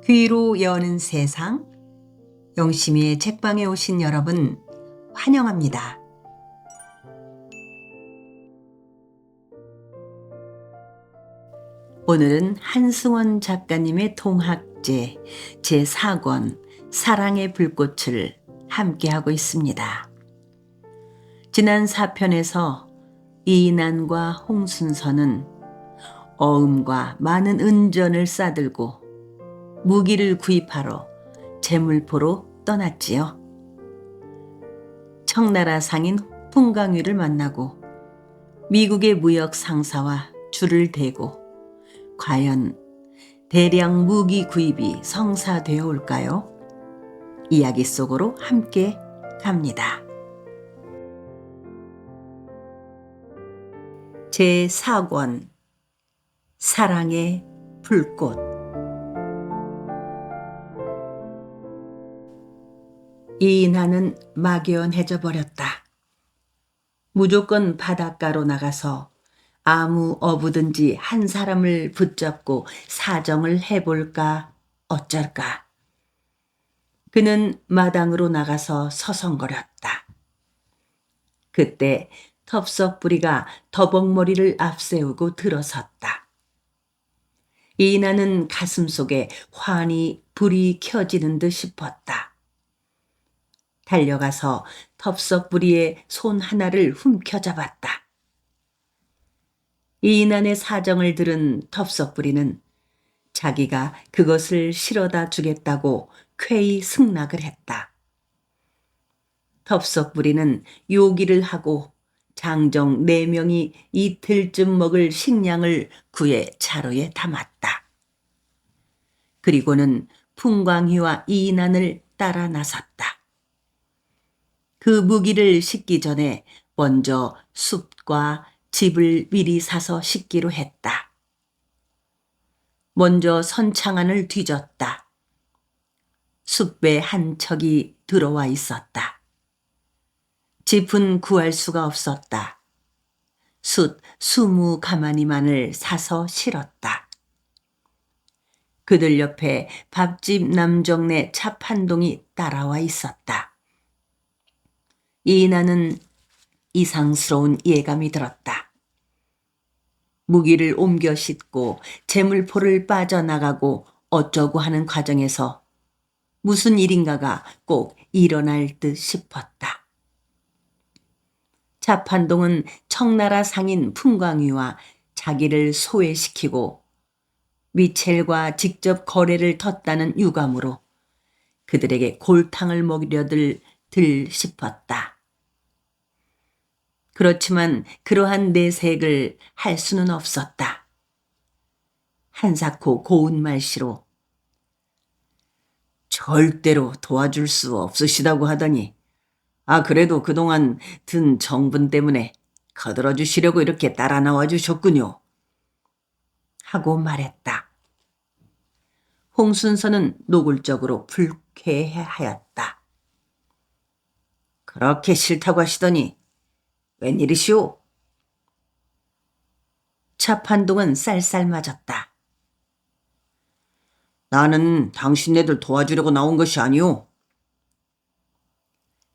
귀로 여는 세상, 영심이의 책방에 오신 여러분 환영합니다. 오늘은 한승원 작가님의 동학제 제4권 사랑의 불꽃을 함께하고 있습니다. 지난 4편에서 이인안과 홍순서는 어음과 많은 은전을 싸들고 무기를 구입하러 제물포로 떠났지요. 청나라 상인 풍광유를 만나고 미국의 무역 상사와 줄을 대고 과연 대량 무기 구입이 성사되어 올까요? 이야기 속으로 함께 갑니다. 제4권 사랑의 불꽃. 이인하는 막연해져 버렸다. 무조건 바닷가로 나가서 아무 어부든지 한 사람을 붙잡고 사정을 해볼까 어쩔까. 그는 마당으로 나가서 서성거렸다. 그때 텁석부리가 더벅머리를 앞세우고 들어섰다. 이인하는 가슴속에 환히 불이 켜지는 듯 싶었다. 달려가서 텁석부리의 손 하나를 훔켜잡았다. 이인안의 사정을 들은 텁석부리는 자기가 그것을 실어다 주겠다고 쾌히 승낙을 했다. 텁석부리는 요기를 하고 장정 4명이 이틀쯤 먹을 식량을 구해 차로에 담았다. 그리고는 풍광희와 이인안을 따라 나섰다. 그 무기를 싣기 전에 먼저 숲과 집을 미리 사서 싣기로 했다. 먼저 선창안을 뒤졌다. 숲에 한 척이 들어와 있었다. 집은 구할 수가 없었다. 숫 20가마니만을 사서 실었다. 그들 옆에 밥집 남정네 차판동이 따라와 있었다. 이인하는 이상스러운 예감이 들었다. 무기를 옮겨 싣고 제물포를 빠져나가고 어쩌고 하는 과정에서 무슨 일인가가 꼭 일어날 듯 싶었다. 차판동은 청나라 상인 풍광유와 자기를 소외시키고 미첼과 직접 거래를 텄다는 유감으로 그들에게 골탕을 먹이려들 싶었다. 그렇지만 그러한 내색을 할 수는 없었다. 한사코 고운 말씨로 절대로 도와줄 수 없으시다고 하더니 그래도 그동안 든 정분 때문에 거들어 주시려고 이렇게 따라 나와 주셨군요. 하고 말했다. 홍순서는 노골적으로 불쾌해하였다. 그렇게 싫다고 하시더니 웬일이시오? 차판동은 쌀쌀 맞았다. 나는 당신네들 도와주려고 나온 것이 아니오.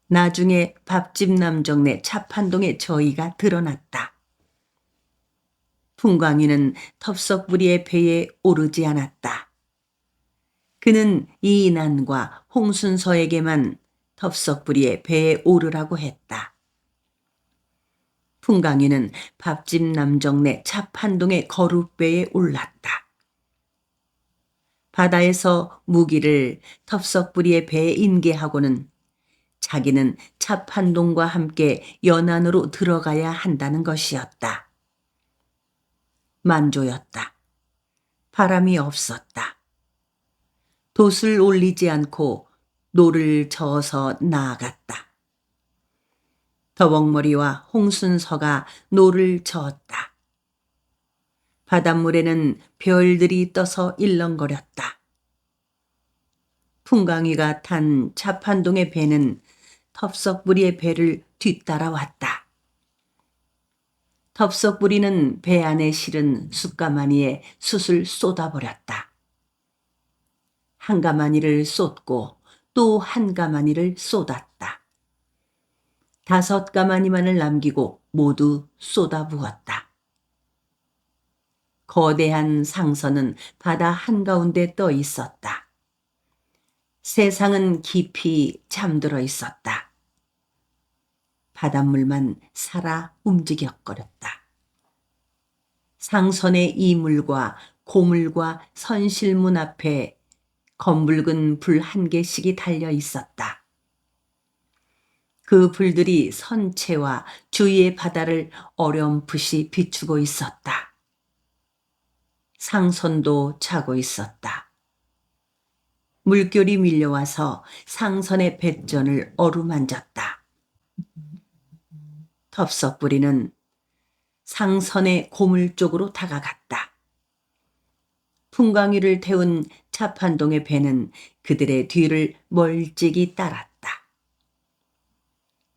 나중에 밥집 남정네 차판동의 저의가 드러났다. 풍광이는 텁석부리의 배에 오르지 않았다. 그는 이인안과 홍순서에게만 텁석부리의 배에 오르라고 했다. 풍광이는 밥집 남정네 차판동의 거룻배에 올랐다. 바다에서 무기를 텁석부리의 배에 인계하고는 자기는 차판동과 함께 연안으로 들어가야 한다는 것이었다. 만조였다. 바람이 없었다. 돛을 올리지 않고 노를 저어서 나아갔다. 더벅머리와 홍순서가 노를 저었다. 바닷물에는 별들이 떠서 일렁거렸다. 풍광이가 탄 차판동의 배는 텁석부리의 배를 뒤따라왔다. 텁석부리는 배 안에 실은 숯가마니에 숯을 쏟아버렸다. 한 가마니를 쏟고 또 한 가마니를 쏟았다. 5 가마니만을 남기고 모두 쏟아부었다. 거대한 상선은 바다 한가운데 떠 있었다. 세상은 깊이 잠들어 있었다. 바닷물만 살아 움직였거렸다. 상선의 이물과 고물과 선실문 앞에 검붉은 불 1개씩이 달려 있었다. 그 불들이 선체와 주위의 바다를 어렴풋이 비추고 있었다. 상선도 차고 있었다. 물결이 밀려와서 상선의 뱃전을 어루만졌다. 덥석부리는 상선의 고물 쪽으로 다가갔다. 풍광이를 태운 차판동의 배는 그들의 뒤를 멀찍이 따랐다.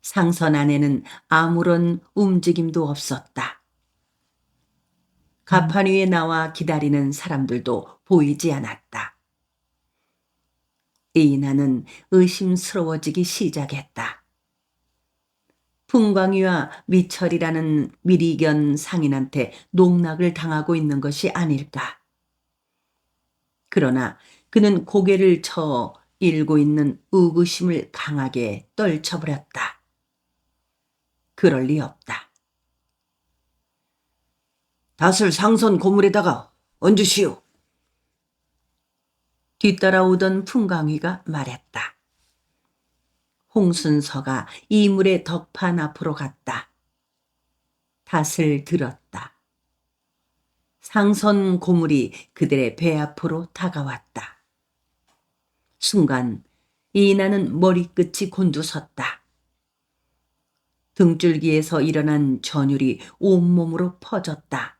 상선 안에는 아무런 움직임도 없었다. 가판 위에 나와 기다리는 사람들도 보이지 않았다. 이나는 의심스러워지기 시작했다. 풍광이와 미철이라는 미리견 상인한테 농락을 당하고 있는 것이 아닐까. 그러나 그는 고개를 쳐 일고 있는 의구심을 강하게 떨쳐버렸다. 그럴 리 없다. 닷을 상선 고물에다가 얹으시오. 뒤따라오던 풍광이가 말했다. 홍순서가 이물의 덕판 앞으로 갔다. 닷을 들었다. 상선 고물이 그들의 배 앞으로 다가왔다. 순간 이나는 머리끝이 곤두섰다. 등줄기에서 일어난 전율이 온몸으로 퍼졌다.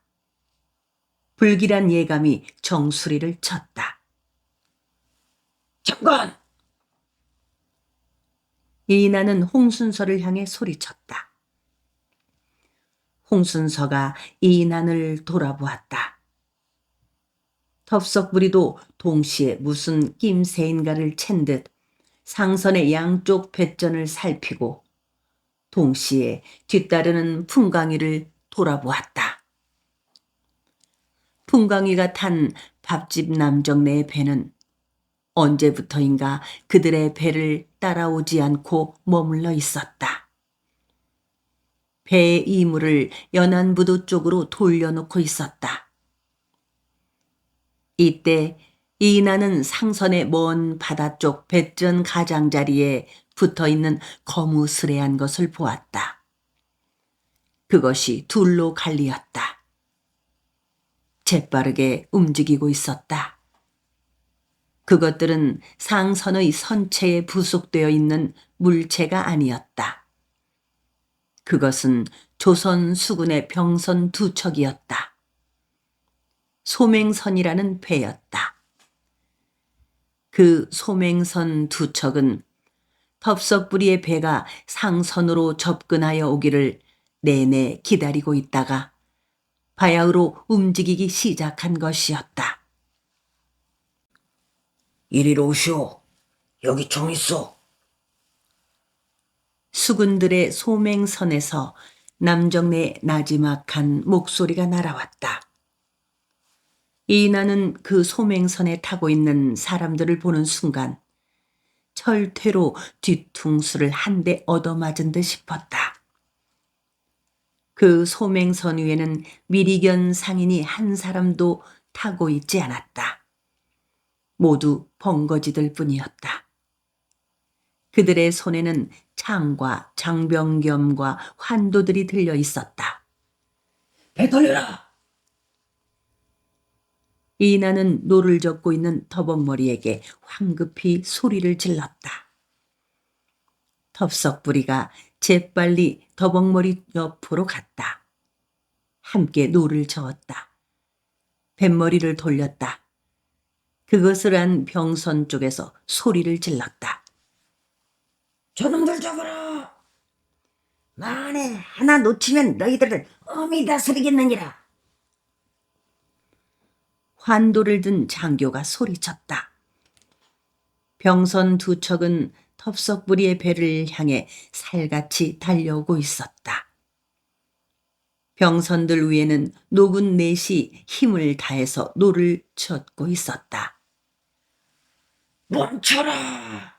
불길한 예감이 정수리를 쳤다. 장관! 이나는 홍순서를 향해 소리쳤다. 홍순서가 이난을 돌아보았다. 덥석부리도 동시에 무슨 낌새인가를 챈 듯 상선의 양쪽 뱃전을 살피고 동시에 뒤따르는 풍광이를 돌아보았다. 풍광이가 탄 밥집 남정네의 배는 언제부터인가 그들의 배를 따라오지 않고 머물러 있었다. 배의 이물을 연안부두 쪽으로 돌려놓고 있었다. 이때 이나는 상선의 먼 바다 쪽 뱃전 가장자리에 붙어있는 거무스레한 것을 보았다. 그것이 둘로 갈리었다. 재빠르게 움직이고 있었다. 그것들은 상선의 선체에 부속되어 있는 물체가 아니었다. 그것은 조선 수군의 병선 2척이었다. 소맹선이라는 배였다. 그 소맹선 2척은 덥석부리의 배가 상선으로 접근하여 오기를 내내 기다리고 있다가 바야흐로 움직이기 시작한 것이었다. 이리로 오시오. 여기 총 있어. 수군들의 소맹선에서 남정네 나지막한 목소리가 날아왔다. 이나는 그 소맹선에 타고 있는 사람들을 보는 순간 철퇴로 뒤통수를 한 대 얻어맞은 듯 싶었다. 그 소맹선 위에는 미리견 상인이 한 사람도 타고 있지 않았다. 모두 번거지들 뿐이었다. 그들의 손에는 창과 장병겸과 환도들이 들려 있었다. 배 돌려라! 이나는 노를 젓고 있는 더벅머리에게 황급히 소리를 질렀다. 덥석부리가 재빨리 더벅머리 옆으로 갔다. 함께 노를 저었다. 뱃머리를 돌렸다. 그것을 안 병선 쪽에서 소리를 질렀다. 저놈들 잡아라. 만에 하나 놓치면 너희들을 어미 다스리겠느니라. 환도를 든 장교가 소리쳤다. 병선 두 척은 텁석부리의 배를 향해 살같이 달려오고 있었다. 병선들 위에는 노군 넷이 힘을 다해서 노를 젓고 있었다. 멈춰라!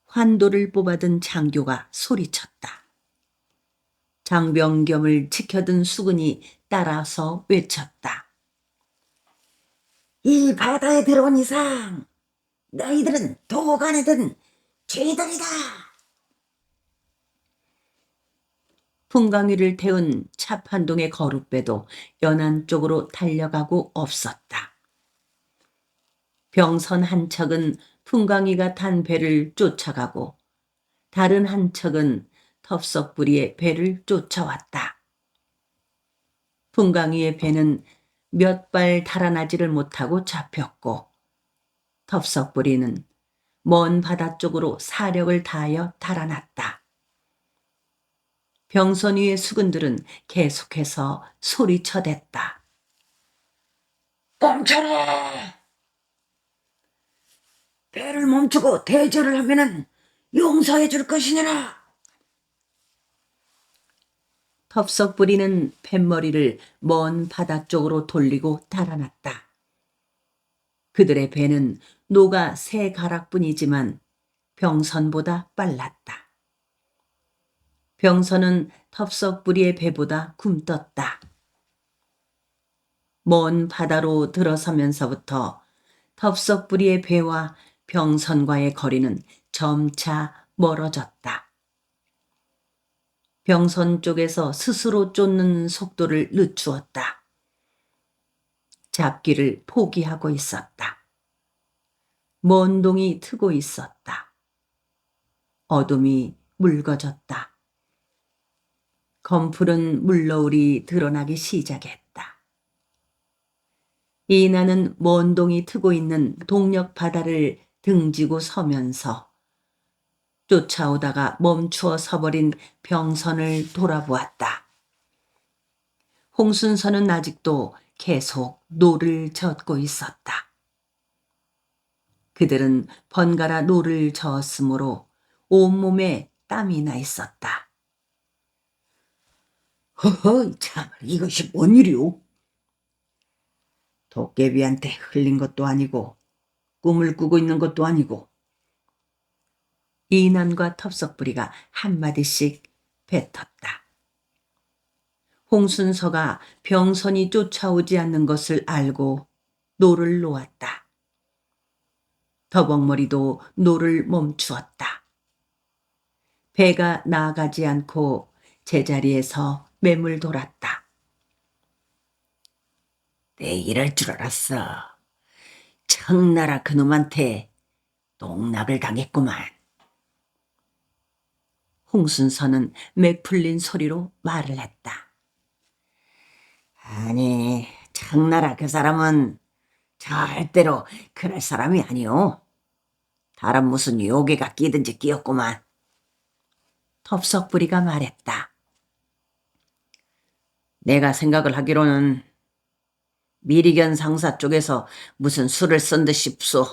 환도를 뽑아든 장교가 소리쳤다. 장병겸을 지켜든 수군이 따라서 외쳤다. 이 바다에 들어온 이상 너희들은 도간에든 죄들이다. 풍광위를 태운 차판동의 거룻배도 연안 쪽으로 달려가고 없었다. 병선 한 척은 풍광위가 탄 배를 쫓아가고 다른 한 척은 텁석부리의 배를 쫓아왔다. 풍광위의 배는 몇 발 달아나지를 못하고 잡혔고 텁석부리는 먼 바다 쪽으로 사력을 다하여 달아났다. 병선 위의 수군들은 계속해서 소리쳐댔다. 멈춰라! 배를 멈추고 대절을 하면은 용서해 줄 것이니라. 텁석부리는 뱃머리를 먼 바다 쪽으로 돌리고 달아났다. 그들의 배는 노가 세 가락뿐이지만 병선보다 빨랐다. 병선은 텁석부리의 배보다 굼떴다. 먼 바다로 들어서면서부터 텁석부리의 배와 병선과의 거리는 점차 멀어졌다. 병선 쪽에서 스스로 쫓는 속도를 늦추었다. 잡기를 포기하고 있었다. 먼 동이 트고 있었다. 어둠이 묽어졌다. 검푸른 물너울이 드러나기 시작했다. 이나는 먼 동이 트고 있는 동력 바다를 등지고 서면서 쫓아오다가 멈추어 서버린 병선을 돌아보았다. 홍순서는 아직도 계속 노를 젓고 있었다. 그들은 번갈아 노를 저었으므로 온몸에 땀이 나 있었다. 허허, 참 이것이 뭔 일이오? 도깨비한테 흘린 것도 아니고 꿈을 꾸고 있는 것도 아니고. 이난과 텁석부리가 한마디씩 뱉었다. 홍순서가 병선이 쫓아오지 않는 것을 알고 노를 놓았다. 더벅머리도 노를 멈추었다. 배가 나아가지 않고 제자리에서 매물 돌았다. 내 이럴 줄 알았어. 청나라 그놈한테 농락을 당했구만. 홍순서는 맥 풀린 소리로 말을 했다. 아니, 청나라 그 사람은 절대로 그럴 사람이 아니오. 다른 무슨 요괴가 끼든지 끼었구만. 텁석부리가 말했다. 내가 생각을 하기로는 미리견 상사 쪽에서 무슨 수를 쓴 듯 싶소.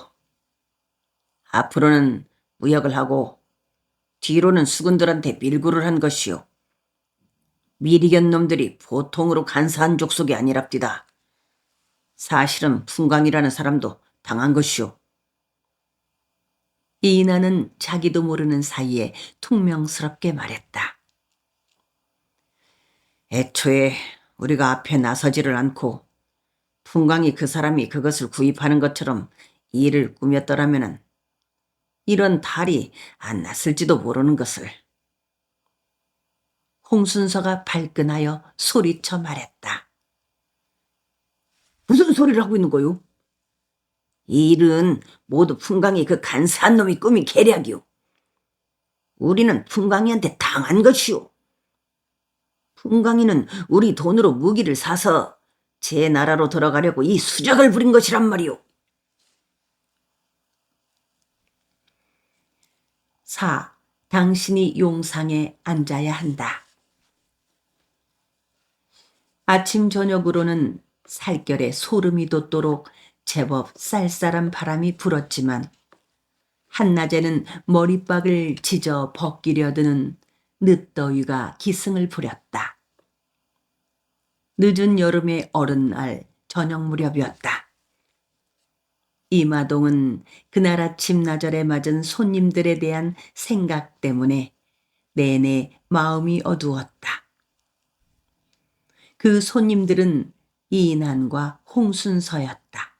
앞으로는 무역을 하고 뒤로는 수군들한테 밀구를 한 것이오. 미리견 놈들이 보통으로 간사한 족속이 아니랍디다. 사실은 풍광이라는 사람도 당한 것이오. 이인하는 자기도 모르는 사이에 퉁명스럽게 말했다. 애초에 우리가 앞에 나서지를 않고 풍광이 그 사람이 그것을 구입하는 것처럼 일을 꾸몄더라면은 이런 탈이 안 났을지도 모르는 것을. 홍순서가 발끈하여 소리쳐 말했다. 무슨 소리를 하고 있는 거요? 이 일은 모두 풍광이 그 간사한 놈이 꾸민 계략이오. 우리는 풍광이한테 당한 것이오. 풍광이는 우리 돈으로 무기를 사서 제 나라로 들어가려고 이 수작을 부린 것이란 말이오. 4. 당신이 용상에 앉아야 한다. 아침 저녁으로는 살결에 소름이 돋도록 제법 쌀쌀한 바람이 불었지만 한낮에는 머리박을 지져 벗기려 드는 늦더위가 기승을 부렸다. 늦은 여름의 어른날 저녁 무렵이었다. 이마동은 그날 아침 나절에 맞은 손님들에 대한 생각 때문에 내내 마음이 어두웠다. 그 손님들은 이인한과 홍순서였다.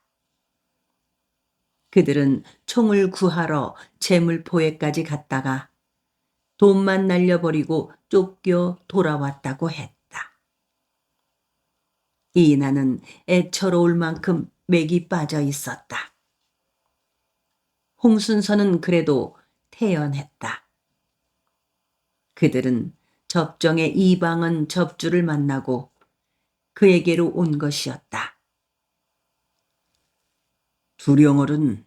그들은 총을 구하러 재물포에까지 갔다가 돈만 날려버리고 쫓겨 돌아왔다고 했다. 이인한은 애처로울 만큼 맥이 빠져 있었다. 홍순서는 그래도 태연했다. 그들은 접정의 이방은 접주를 만나고 그에게로 온 것이었다. 두령어른,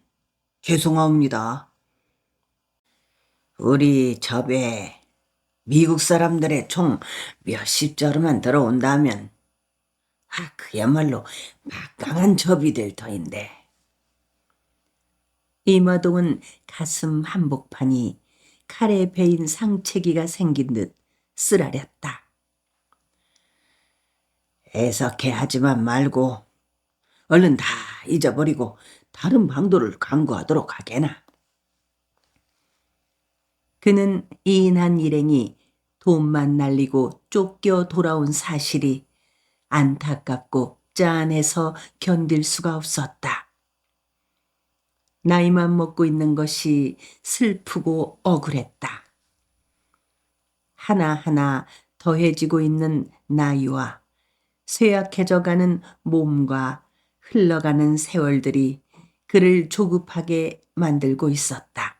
죄송합니다. 우리 접에 미국 사람들의 총 몇십 자루만 들어온다면 그야말로 막강한 접이 될 터인데. 이마동은 가슴 한복판이 칼에 베인 상체기가 생긴 듯 쓰라렸다. 애석해 하지만 말고 얼른 다 잊어버리고 다른 방도를 강구하도록 하게나. 그는 이인한 일행이 돈만 날리고 쫓겨 돌아온 사실이 안타깝고 짠해서 견딜 수가 없었다. 나이만 먹고 있는 것이 슬프고 억울했다. 하나하나 더해지고 있는 나이와 쇠약해져가는 몸과 흘러가는 세월들이 그를 조급하게 만들고 있었다.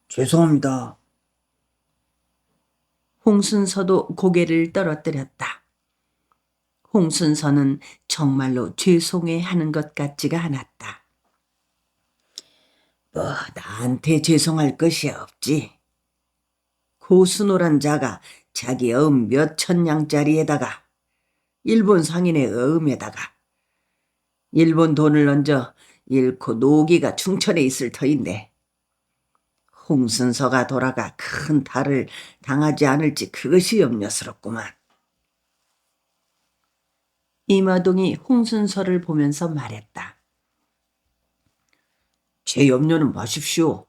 죄송합니다. 홍순서도 고개를 떨어뜨렸다. 홍순서는 정말로 죄송해하는 것 같지가 않았다. 나한테 죄송할 것이 없지. 고수노란 자가 자기 몇천 양짜리에다가 일본 상인의 어음에다가 일본 돈을 얹어 잃고 노기가 충천에 있을 터인데 홍순서가 돌아가 큰 탈을 당하지 않을지 그것이 염려스럽구만. 이마동이 홍순서를 보면서 말했다. 제 염려는 마십시오.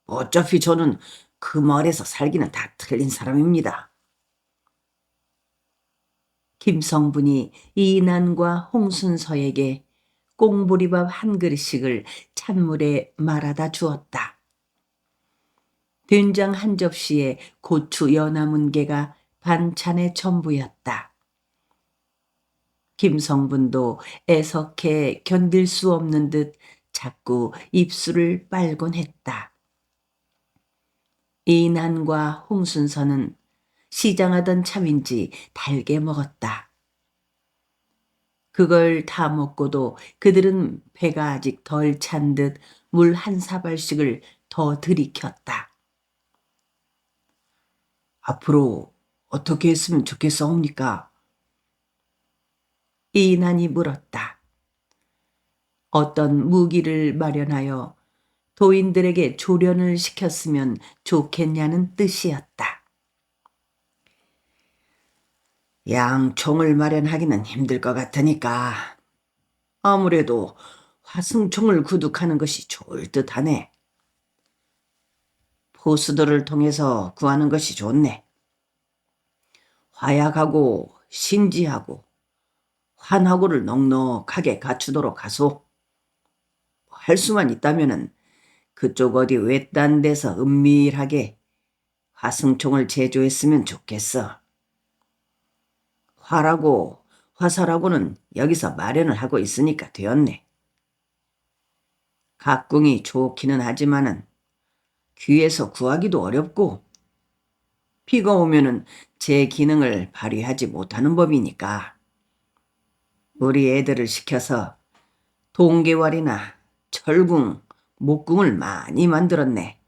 어차피 저는 그 마을에서 살기는 다 틀린 사람입니다. 김성분이 이인한과 홍순서에게 꽁보리밥 한 그릇씩을 찬물에 말아다 주었다. 된장 한 접시에 고추 연화문개가 반찬의 전부였다. 김성분도 애석해 견딜 수 없는 듯 자꾸 입술을 빨곤 했다. 이인한과 홍순서는 시장하던 참인지 달게 먹었다. 그걸 다 먹고도 그들은 배가 아직 덜 찬 듯 물 한 사발씩을 더 들이켰다. 앞으로 어떻게 했으면 좋겠사옵니까? 이인한이 물었다. 어떤 무기를 마련하여 도인들에게 조련을 시켰으면 좋겠냐는 뜻이었다. 양총을 마련하기는 힘들 것 같으니까 아무래도 화승총을 구둑하는 것이 좋을 듯하네. 포수들을 통해서 구하는 것이 좋네. 화약하고 신지하고 환하고를 넉넉하게 갖추도록 하소. 할 수만 있다면은 그쪽 어디 외딴 데서 은밀하게 화승총을 제조했으면 좋겠어. 화라고 화살하고는 여기서 마련을 하고 있으니까 되었네. 각궁이 좋기는 하지만은 귀에서 구하기도 어렵고 비가 오면은 제 기능을 발휘하지 못하는 법이니까 우리 애들을 시켜서 동계왈이나 철궁, 목궁을 많이 만들었네.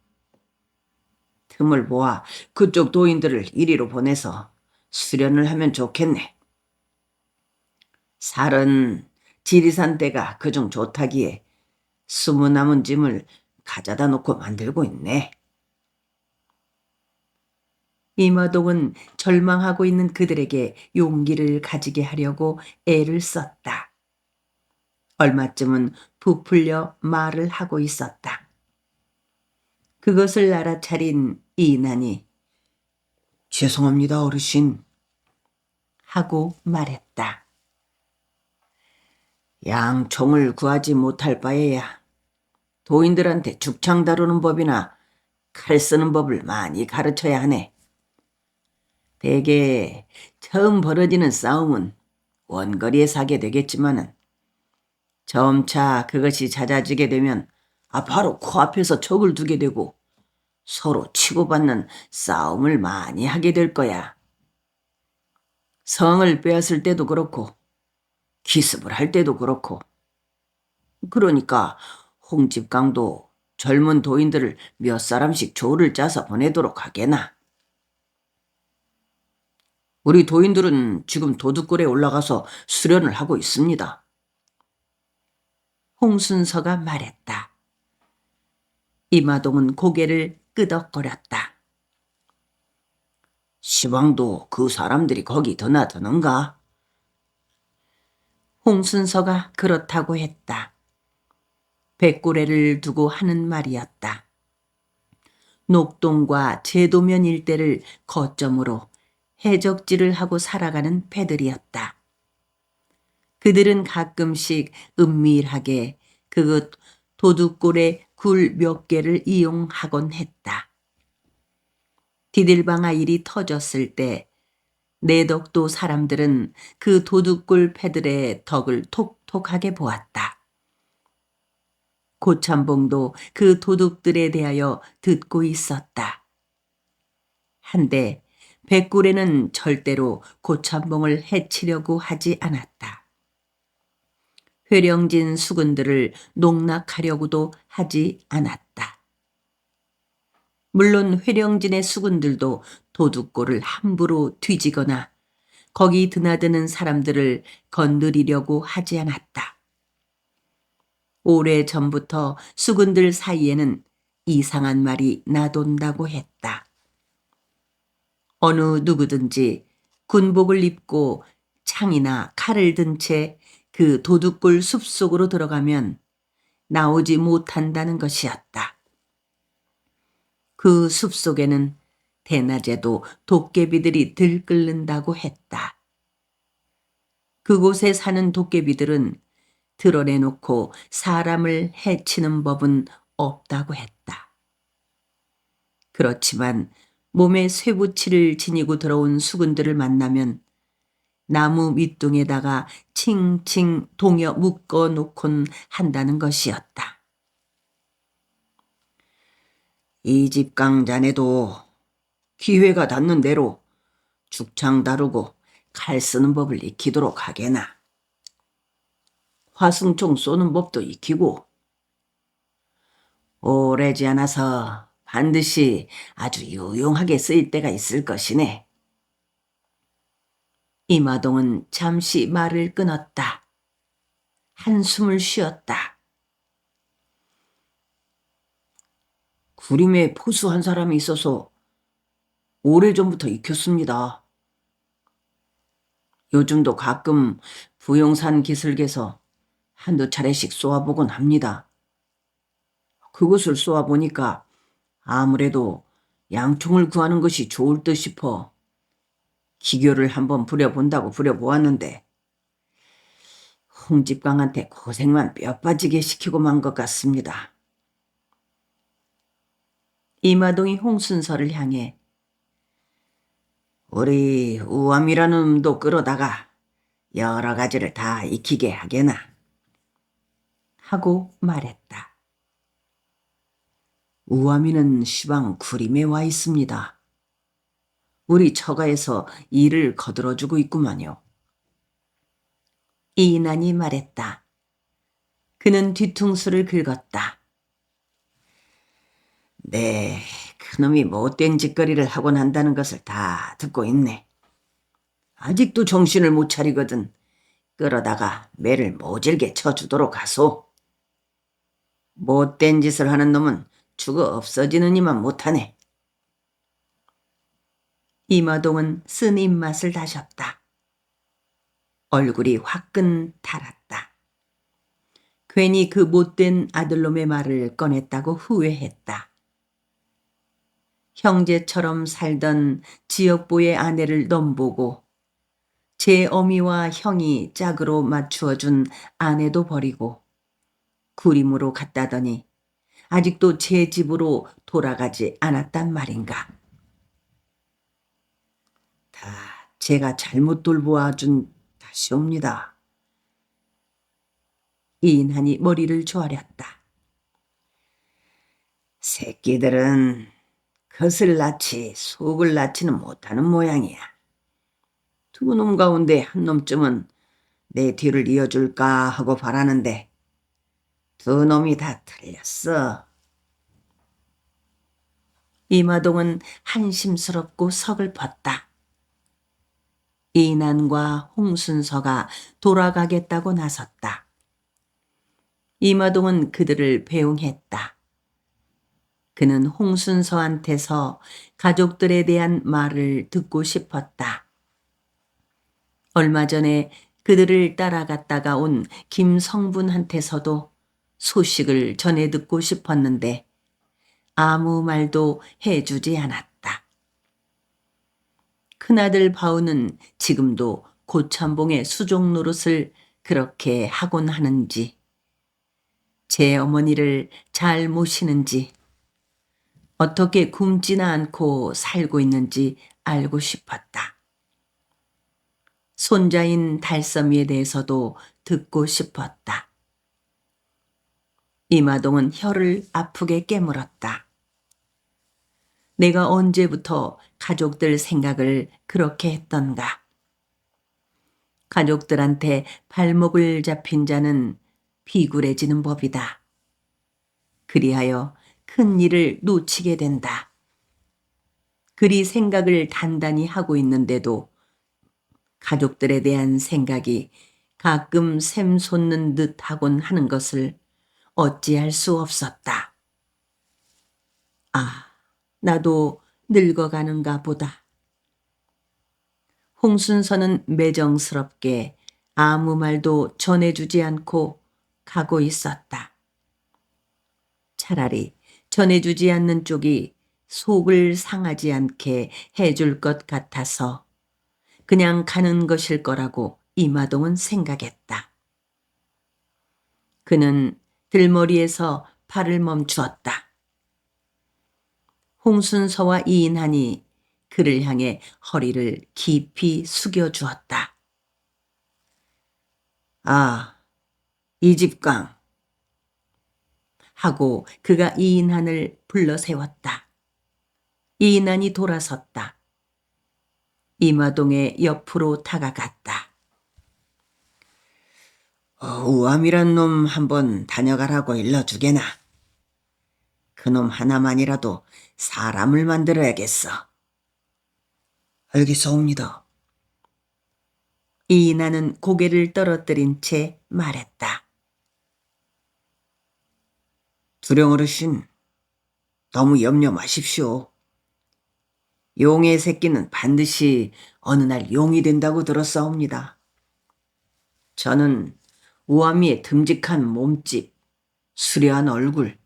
틈을 보아 그쪽 도인들을 이리로 보내서 수련을 하면 좋겠네. 살은 지리산 떼가 그중 좋다기에 숨어 남은 짐을 가져다 놓고 만들고 있네. 이마동은 절망하고 있는 그들에게 용기를 가지게 하려고 애를 썼다. 얼마쯤은 부풀려 말을 하고 있었다. 그것을 알아차린 이난이 죄송합니다, 어르신 하고 말했다. 양총을 구하지 못할 바에야 도인들한테 죽창 다루는 법이나 칼 쓰는 법을 많이 가르쳐야 하네. 대개 처음 벌어지는 싸움은 원거리에서 하게 되겠지만은 점차 그것이 잦아지게 되면 바로 코앞에서 적을 두게 되고 서로 치고받는 싸움을 많이 하게 될 거야. 성을 빼앗을 때도 그렇고 기습을 할 때도 그렇고. 그러니까 홍집강도 젊은 도인들을 몇 사람씩 조를 짜서 보내도록 하게나. 우리 도인들은 지금 도둑굴에 올라가서 수련을 하고 있습니다. 홍순서가 말했다. 이마동은 고개를 끄덕거렸다. 시방도 그 사람들이 거기 드나드는가? 홍순서가 그렇다고 했다. 백구레를 두고 하는 말이었다. 녹동과 제도면 일대를 거점으로 해적질을 하고 살아가는 패들이었다. 그들은 가끔씩 은밀하게 그곳 도둑골의 굴 몇 개를 이용하곤 했다. 디딜방아 일이 터졌을 때 내덕도 사람들은 그 도둑골 패들의 덕을 톡톡하게 보았다. 고참봉도 그 도둑들에 대하여 듣고 있었다. 한데 백굴에는 절대로 고참봉을 해치려고 하지 않았다. 회령진 수군들을 농락하려고도 하지 않았다. 물론 회령진의 수군들도 도둑골을 함부로 뒤지거나 거기 드나드는 사람들을 건드리려고 하지 않았다. 오래전부터 수군들 사이에는 이상한 말이 나돈다고 했다. 어느 누구든지 군복을 입고 창이나 칼을 든 채 그 도둑굴 숲속으로 들어가면 나오지 못한다는 것이었다. 그 숲속에는 대낮에도 도깨비들이 들끓는다고 했다. 그곳에 사는 도깨비들은 드러내놓고 사람을 해치는 법은 없다고 했다. 그렇지만 몸에 쇠붙이를 지니고 들어온 수군들을 만나면 나무 밑둥에다가 칭칭 동여 묶어 놓곤 한다는 것이었다. 이 집 강자네도 기회가 닿는 대로 죽창 다루고 칼 쓰는 법을 익히도록 하게나. 화승총 쏘는 법도 익히고 오래지 않아서 반드시 아주 유용하게 쓰일 때가 있을 것이네. 이마동은 잠시 말을 끊었다. 한숨을 쉬었다. 구림에 포수 한 사람이 있어서 오래전부터 익혔습니다. 요즘도 가끔 부용산 기슭에서 한두 차례씩 쏘아보곤 합니다. 그것을 쏘아보니까 아무래도 양총을 구하는 것이 좋을 듯 싶어 기교를 한번 부려본다고 부려보았는데 홍집강한테 고생만 뼈 빠지게 시키고 만 것 같습니다. 이마동이 홍순서를 향해 우리 우암이라는 놈도 끌어다가 여러 가지를 다 익히게 하게나 하고 말했다. 우암이는 시방 구림에 와 있습니다. 우리 처가에서 일을 거들어주고 있구만요. 이인환이 말했다. 그는 뒤통수를 긁었다. 네, 그놈이 못된 짓거리를 하곤 한다는 것을 다 듣고 있네. 아직도 정신을 못 차리거든 끌어다가 매를 모질게 쳐주도록 하소. 못된 짓을 하는 놈은 죽어 없어지느니만 못하네. 이마동은 쓴 입맛을 다셨다. 얼굴이 화끈 달았다. 괜히 그 못된 아들놈의 말을 꺼냈다고 후회했다. 형제처럼 살던 지역보의 아내를 넘보고 제 어미와 형이 짝으로 맞추어준 아내도 버리고 구림으로 갔다더니 아직도 제 집으로 돌아가지 않았단 말인가. 다 제가 잘못 돌보아준 탓이옵니다. 이인한이 머리를 조아렸다. 새끼들은 겉을 낳지 속을 낳지는 못하는 모양이야. 두 놈 가운데 한 놈쯤은 내 뒤를 이어줄까 하고 바라는데 두 놈이 다 틀렸어. 이마동은 한심스럽고 서글펐다. 이인한과 홍순서가 돌아가겠다고 나섰다. 이마동은 그들을 배웅했다. 그는 홍순서한테서 가족들에 대한 말을 듣고 싶었다. 얼마 전에 그들을 따라갔다가 온 김성분한테서도 소식을 전해 듣고 싶었는데 아무 말도 해주지 않았다. 큰아들 바우는 지금도 고참봉의 수종 노릇을 그렇게 하곤 하는지, 제 어머니를 잘 모시는지, 어떻게 굶지나 않고 살고 있는지 알고 싶었다. 손자인 달섬이에 대해서도 듣고 싶었다. 이마동은 혀를 아프게 깨물었다. 내가 언제부터 가족들 생각을 그렇게 했던가. 가족들한테 발목을 잡힌 자는 비굴해지는 법이다. 그리하여 큰 일을 놓치게 된다. 그리 생각을 단단히 하고 있는데도 가족들에 대한 생각이 가끔 샘솟는 듯 하곤 하는 것을 어찌할 수 없었다. 아, 나도 늙어가는가 보다. 홍순서는 매정스럽게 아무 말도 전해주지 않고 가고 있었다. 차라리 전해주지 않는 쪽이 속을 상하지 않게 해줄 것 같아서 그냥 가는 것일 거라고 이마동은 생각했다. 그는 들머리에서 발을 멈추었다. 홍순서와 이인한이 그를 향해 허리를 깊이 숙여주었다. 아, 이집강 하고 그가 이인한을 불러 세웠다. 이인한이 돌아섰다. 이마동의 옆으로 다가갔다. 우암이란 놈 한번 다녀가라고 일러주게나. 그놈 하나만이라도 사람을 만들어야겠어. 알겠사옵니다. 이인하는 고개를 떨어뜨린 채 말했다. 두령 어르신, 너무 염려 마십시오. 용의 새끼는 반드시 어느 날 용이 된다고 들었사옵니다. 저는 우아미의 듬직한 몸집, 수려한 얼굴,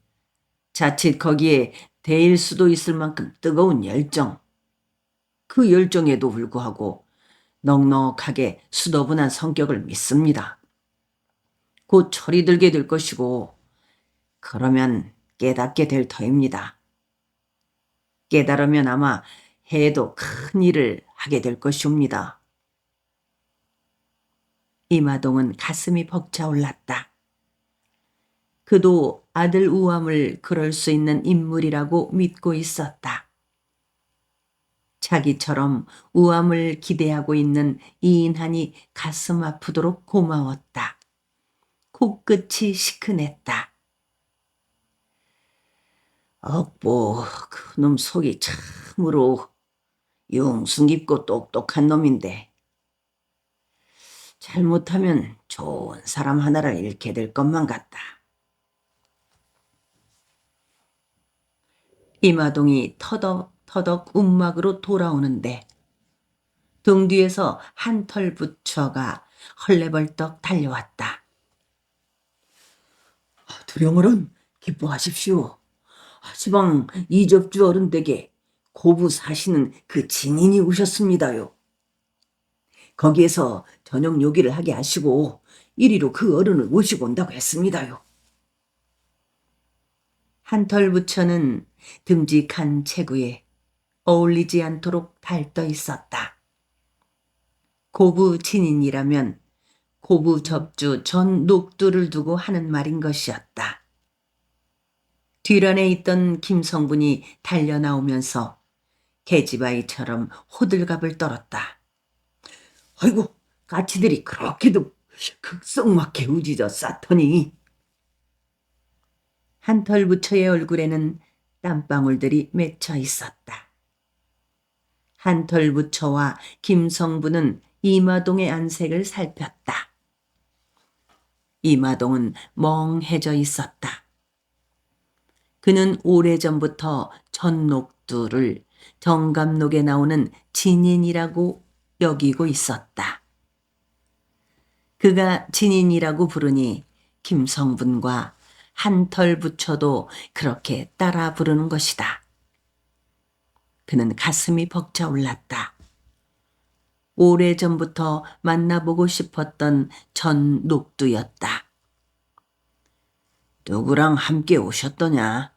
자칫 거기에 대일 수도 있을 만큼 뜨거운 열정, 그 열정에도 불구하고 넉넉하게 수더분한 성격을 믿습니다. 곧 철이 들게 될 것이고 그러면 깨닫게 될 터입니다. 깨달으면 아마 해도 큰 일을 하게 될 것이옵니다. 이마동은 가슴이 벅차올랐다. 그도 아들 우암을 그럴 수 있는 인물이라고 믿고 있었다. 자기처럼 우암을 기대하고 있는 이인한이 가슴 아프도록 고마웠다. 코끝이 시큰했다. 억보, 그놈 속이 참으로 용순 깊고 똑똑한 놈인데 잘못하면 좋은 사람 하나를 잃게 될 것만 같다. 이마동이 터덕터덕 움막으로 돌아오는데 등 뒤에서 한털 부처가 헐레벌떡 달려왔다. 두령어른 기뻐하십시오. 시방 이접주 어른 댁에 고부 사시는 그 진인이 오셨습니다요. 거기에서 저녁 요기를 하게 하시고 이리로 그 어른을 모시고 온다고 했습니다요. 한털 부처는 듬직한 체구에 어울리지 않도록 달떠 있었다. 고부 진인이라면 고부 접주 전 녹두를 두고 하는 말인 것이었다. 뒤란에 있던 김성분이 달려 나오면서 계집아이처럼 호들갑을 떨었다. 아이고, 까치들이 그렇게도 극성맞게 우짖어 싸더니. 한털 부처의 얼굴에는 땀방울들이 맺혀 있었다. 한털 부처와 김성분은 이마동의 안색을 살폈다. 이마동은 멍해져 있었다. 그는 오래전부터 전녹두를 정감록에 나오는 진인이라고 여기고 있었다. 그가 진인이라고 부르니 김성분과 한털 부처도 그렇게 따라 부르는 것이다. 그는 가슴이 벅차올랐다. 오래전부터 만나보고 싶었던 전녹두였다. 누구랑 함께 오셨더냐?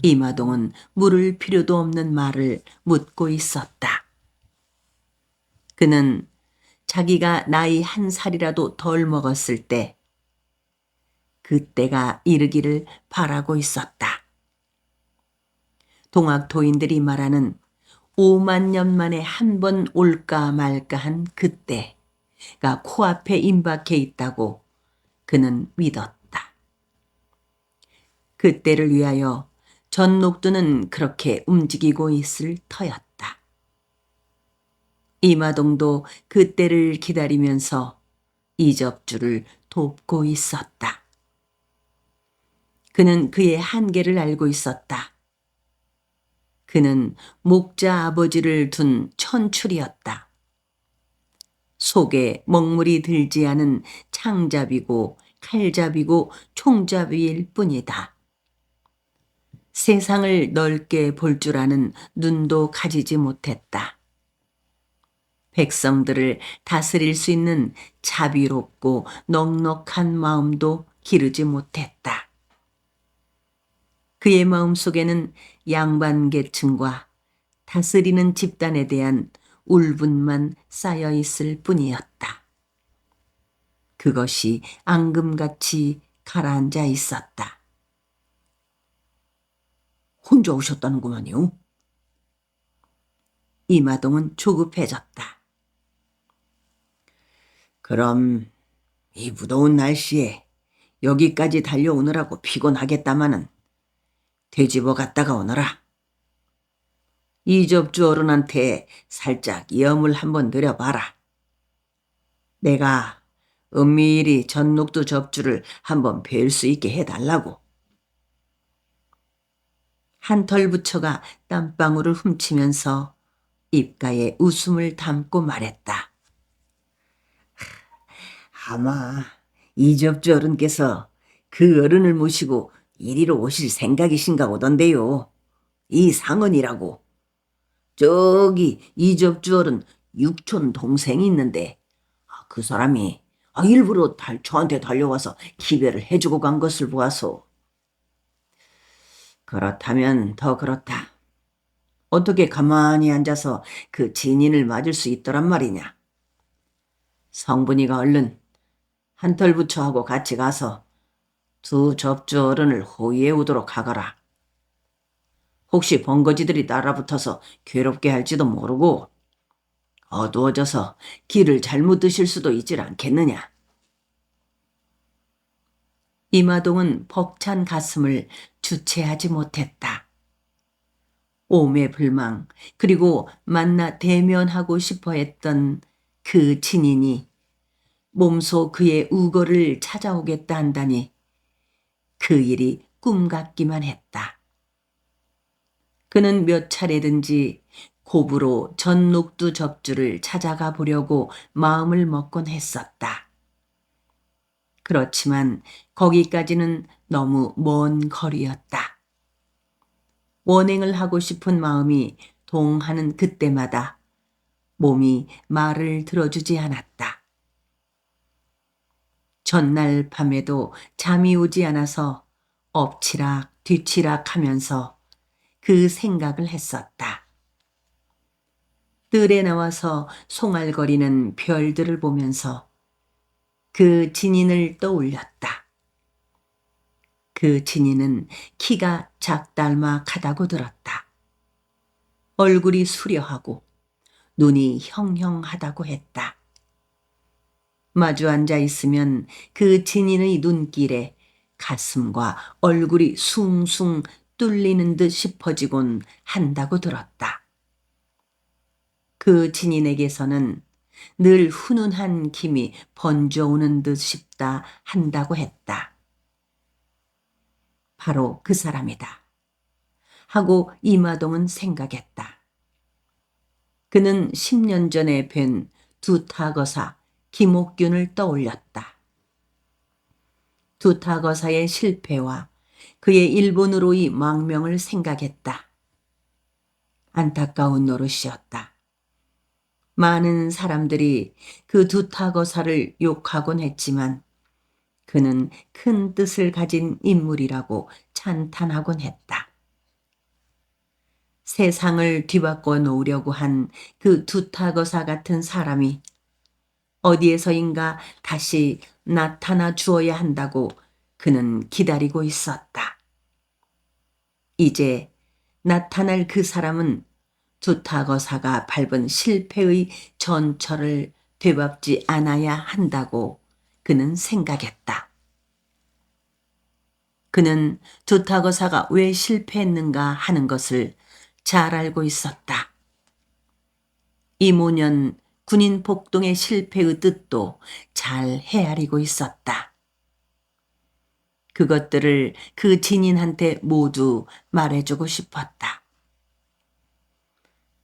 이마동은 물을 필요도 없는 말을 묻고 있었다. 그는 자기가 나이 1살이라도 덜 먹었을 때 그때가 이르기를 바라고 있었다. 동학도인들이 말하는 5만 년 만에 한 번 올까 말까한 그때가 코앞에 임박해 있다고 그는 믿었다. 그때를 위하여 전녹두는 그렇게 움직이고 있을 터였다. 이마동도 그때를 기다리면서 이접주를 돕고 있었다. 그는 그의 한계를 알고 있었다. 그는 목자 아버지를 둔 천출이었다. 속에 먹물이 들지 않은 창잡이고 칼잡이고 총잡이일 뿐이다. 세상을 넓게 볼 줄 아는 눈도 가지지 못했다. 백성들을 다스릴 수 있는 자비롭고 넉넉한 마음도 기르지 못했다. 그의 마음속에는 양반계층과 다스리는 집단에 대한 울분만 쌓여 있을 뿐이었다. 그것이 앙금같이 가라앉아 있었다. 혼자 오셨다는구만요. 이마동은 조급해졌다. 그럼 이 무더운 날씨에 여기까지 달려오느라고 피곤하겠다마는 되짚어 갔다가 오너라. 이접주 어른한테 살짝 염을 한번 드려봐라. 내가 은밀히 전녹두 접주를 한번 뵐 수 있게 해달라고. 한털 부처가 땀방울을 훔치면서 입가에 웃음을 담고 말했다. 아마 이접주 어른께서 그 어른을 모시고 이리로 오실 생각이신가 보던데요. 이 상언이라고. 저기 이접주 어른 육촌 동생이 있는데 그 사람이 일부러 저한테 달려와서 기별을 해주고 간 것을 보아서. 그렇다면 더 그렇다. 어떻게 가만히 앉아서 그 진인을 맞을 수 있더란 말이냐. 성분이가 얼른 한털 부처하고 같이 가서 두 접주 어른을 호위해 오도록 하거라. 혹시 번거지들이 따라붙어서 괴롭게 할지도 모르고 어두워져서 길을 잘못 드실 수도 있질 않겠느냐. 이마동은 벅찬 가슴을 주체하지 못했다. 오매불망 그리고 만나 대면하고 싶어 했던 그 진인이 몸소 그의 우거를 찾아오겠다 한다니 그 일이 꿈 같기만 했다. 그는 몇 차례든지 곱으로 전녹두 접주를 찾아가 보려고 마음을 먹곤 했었다. 그렇지만 거기까지는 너무 먼 거리였다. 원행을 하고 싶은 마음이 동하는 그때마다 몸이 말을 들어주지 않았다. 전날 밤에도 잠이 오지 않아서 엎치락 뒤치락 하면서 그 생각을 했었다. 뜰에 나와서 송알거리는 별들을 보면서 그 진인을 떠올렸다. 그 진인은 키가 작달막하다고 들었다. 얼굴이 수려하고 눈이 형형하다고 했다. 마주 앉아 있으면 그 진인의 눈길에 가슴과 얼굴이 숭숭 뚫리는 듯 싶어지곤 한다고 들었다. 그 진인에게서는 늘 훈훈한 김이 번져오는 듯 싶다 한다고 했다. 바로 그 사람이다 하고 이마동은 생각했다. 그는 10년 전에 뵌 두타거사 김옥균을 떠올렸다. 두타거사의 실패와 그의 일본으로의 망명을 생각했다. 안타까운 노릇이었다. 많은 사람들이 그 두타거사를 욕하곤 했지만 그는 큰 뜻을 가진 인물이라고 찬탄하곤 했다. 세상을 뒤바꿔 놓으려고 한 그 두타거사 같은 사람이 어디에서인가 다시 나타나 주어야 한다고 그는 기다리고 있었다. 이제 나타날 그 사람은 두타거사가 밟은 실패의 전철을 되밟지 않아야 한다고 그는 생각했다. 그는 두타거사가 왜 실패했는가 하는 것을 잘 알고 있었다. 이모년 군인 폭동의 실패의 뜻도 잘 헤아리고 있었다. 그것들을 그 진인한테 모두 말해주고 싶었다.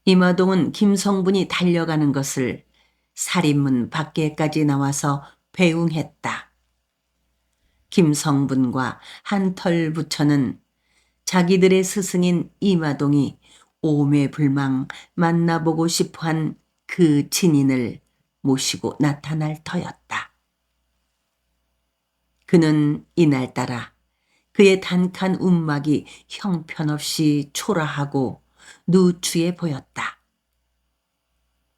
이마동은 김성분이 달려가는 것을 살인문 밖에까지 나와서 배웅했다. 김성분과 한털 부처는 자기들의 스승인 이마동이 오매불망 만나보고 싶어한 그 진인을 모시고 나타날 터였다. 그는 이날따라 그의 단칸 움막이 형편없이 초라하고 누추해 보였다.